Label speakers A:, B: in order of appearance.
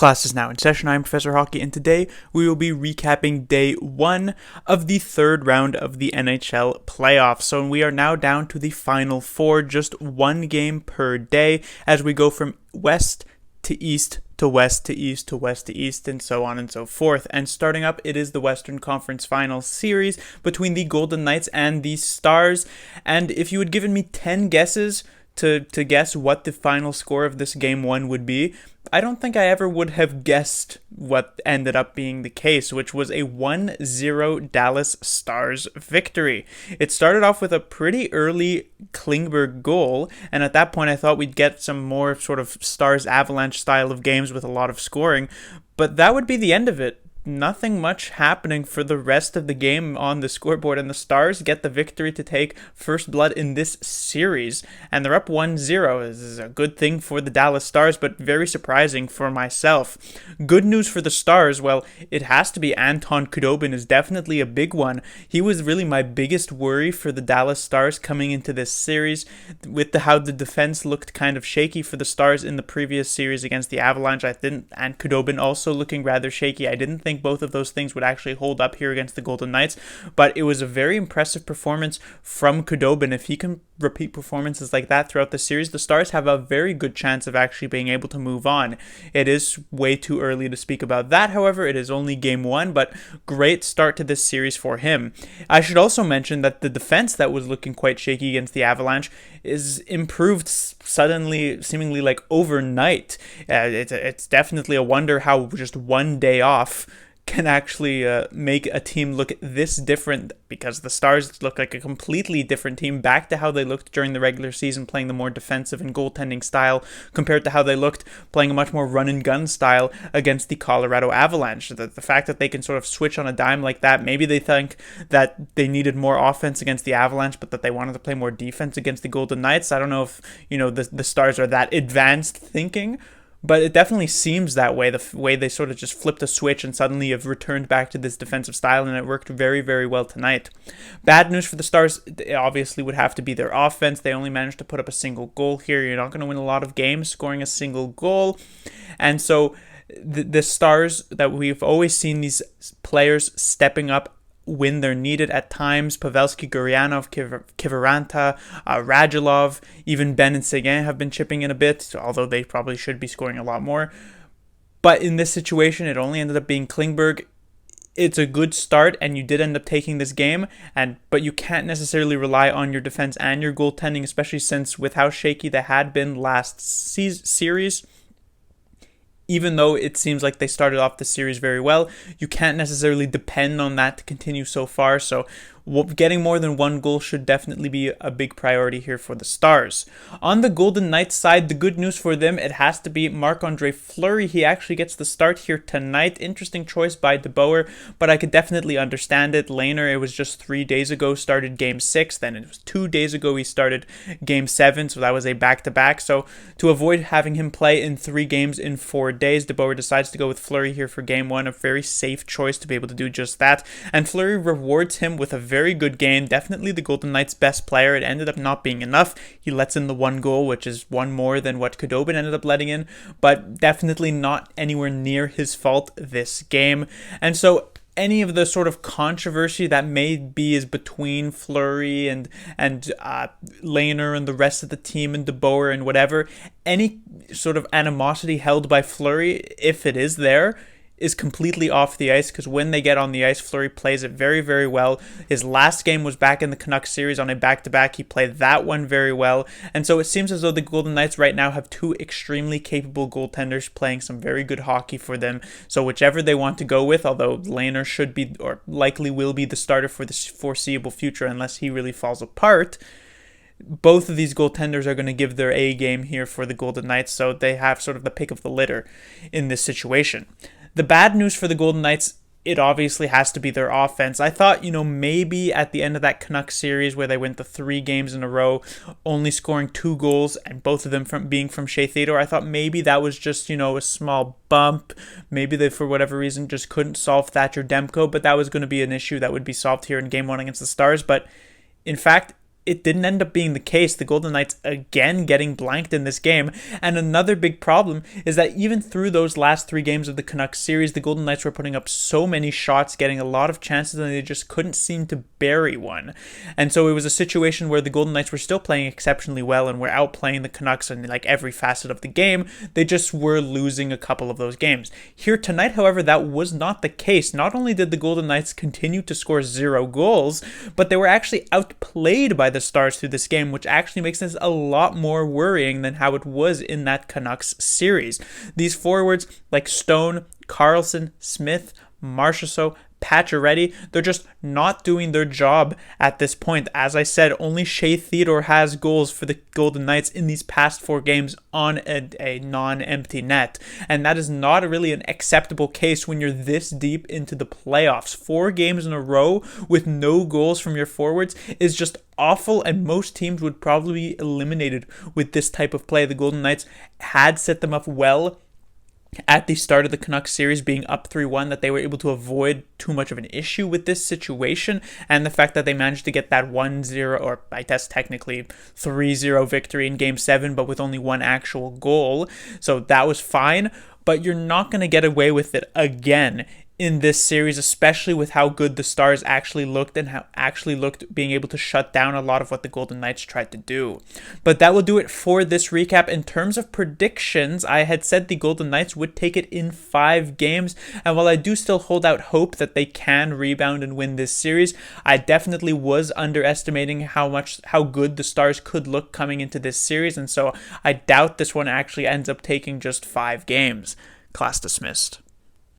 A: Class is now in session. I'm Professor Hockey, and today we will be recapping day 1 of the third round of the NHL playoffs. So we are now down to the final 4, just one game per day, as we go from west to east to west to east to west to east, and so on and so forth. And starting up, it is the Western Conference Finals series between the Golden Knights and the Stars. And if you had given me 10 guesses to guess what the final score of this game 1 would be, I don't think I ever would have guessed what ended up being the case, which was a 1-0 Dallas Stars victory. It started off with a pretty early Klingberg goal, and at that point I thought we'd get some more sort of Stars Avalanche style of games with a lot of scoring, but that would be the end of it. Nothing much happening for the rest of the game on the scoreboard, and the Stars get the victory to take first blood in this series, and they're up 1-0. This is a good thing for the Dallas Stars, but very surprising for myself. Good news for the Stars, well, it has to be Anton Khudobin is definitely a big one. He was really my biggest worry for the Dallas Stars coming into this series, with how the defense looked kind of shaky for the Stars in the previous series against the Avalanche. And Khudobin also looking rather shaky. I didn't think both of those things would actually hold up here against the Golden Knights, but it was a very impressive performance from Khudobin. If he can repeat performances like that throughout the series, the Stars have a very good chance of actually being able to move on. It is way too early to speak about that, however. It is only game 1, but great start to this series for him. I should also mention that the defense that was looking quite shaky against the Avalanche is improved suddenly, seemingly like overnight. It's definitely a wonder how just one day off can actually make a team look this different, because the Stars look like a completely different team, back to how they looked during the regular season, playing the more defensive and goaltending style, compared to how they looked playing a much more run-and-gun style against the Colorado Avalanche. The fact that they can sort of switch on a dime like that, maybe they think that they needed more offense against the Avalanche, but that they wanted to play more defense against the Golden Knights. I don't know if, the Stars are that advanced thinking, but it definitely seems that way, the way they sort of just flipped a switch and suddenly have returned back to this defensive style, and it worked very, very well tonight. Bad news for the Stars, it obviously would have to be their offense. They only managed to put up a single goal here. You're not going to win a lot of games scoring a single goal. And so the Stars that we've always seen, these players stepping up when they're needed at times. Pavelski, Gurianov, Kiviranta, Radulov, even Ben and Seguin have been chipping in a bit, although they probably should be scoring a lot more. But in this situation, it only ended up being Klingberg. It's a good start, and you did end up taking this game, but you can't necessarily rely on your defense and your goaltending, especially since with how shaky they had been last series. Even though it seems like they started off the series very well, you can't necessarily depend on that to continue so far. So getting more than one goal should definitely be a big priority here for the Stars. On the Golden Knights side, the good news for them, it has to be Marc-Andre Fleury. He actually gets the start here tonight. Interesting choice by DeBoer, but I could definitely understand it. Lehner, it was just 3 days ago, started Game 6. Then it was 2 days ago he started Game 7, so that was a back-to-back. So to avoid having him play in 3 games in 4 days, DeBoer decides to go with Fleury here for Game 1, a very safe choice to be able to do just that. And Fleury rewards him with a very good game, definitely the Golden Knights' best player. It ended up not being enough. He lets in the 1 goal, which is 1 more than what Khudobin ended up letting in, but definitely not anywhere near his fault this game. And so any of the sort of controversy that may be is between Fleury and Lehner and the rest of the team and DeBoer and whatever, any sort of animosity held by Fleury, if it is there, is completely off the ice, because when they get on the ice, Fleury plays it very, very well. His last game was back in the Canucks series on a back-to-back. He played that one very well. And so it seems as though the Golden Knights right now have 2 extremely capable goaltenders playing some very good hockey for them. So whichever they want to go with, although Lehner should be, or likely will be, the starter for the foreseeable future unless he really falls apart, both of these goaltenders are going to give their A game here for the Golden Knights, so they have sort of the pick of the litter in this situation. The bad news for the Golden Knights, it obviously has to be their offense. I thought, maybe at the end of that Canucks series where they went to 3 games in a row, only scoring 2 goals, and both of them being from Shea Theodore, I thought maybe that was just, a small bump. Maybe they, for whatever reason, just couldn't solve Thatcher Demko, but that was going to be an issue that would be solved here in Game 1 against the Stars. But in fact, it didn't end up being the case. The Golden Knights again getting blanked in this game. And another big problem is that even through those last 3 games of the Canucks series, the Golden Knights were putting up so many shots, getting a lot of chances, and they just couldn't seem to bury one. And so it was a situation where the Golden Knights were still playing exceptionally well and were outplaying the Canucks in like every facet of the game. They just were losing a couple of those games. Here tonight, however, that was not the case. Not only did the Golden Knights continue to score 0 goals, but they were actually outplayed by the Stars through this game, which actually makes this a lot more worrying than how it was in that Canucks series. These forwards like Stone, Carlson, Smith, Marchessault, Pacioretty, they're just not doing their job at this point. As I said, only Shea Theodore has goals for the Golden Knights in these past 4 games on a non-empty net. And that is not really an acceptable case when you're this deep into the playoffs. 4 games in a row with no goals from your forwards is just awful, and most teams would probably be eliminated with this type of play. The Golden Knights had set them up well at the start of the Canucks series, being up 3-1, that they were able to avoid too much of an issue with this situation, and the fact that they managed to get that 1-0, or I guess technically 3-0 victory in Game 7, but with only 1 actual goal. So that was fine, but you're not going to get away with it again in this series, especially with how good the Stars actually looked and how actually looked being able to shut down a lot of what the Golden Knights tried to do. But that will do it for this recap. In terms of predictions, I had said the Golden Knights would take it in 5 games, and while I do still hold out hope that they can rebound and win this series, I definitely was underestimating how good the Stars could look coming into this series, and so I doubt this one actually ends up taking just 5 games. Class dismissed.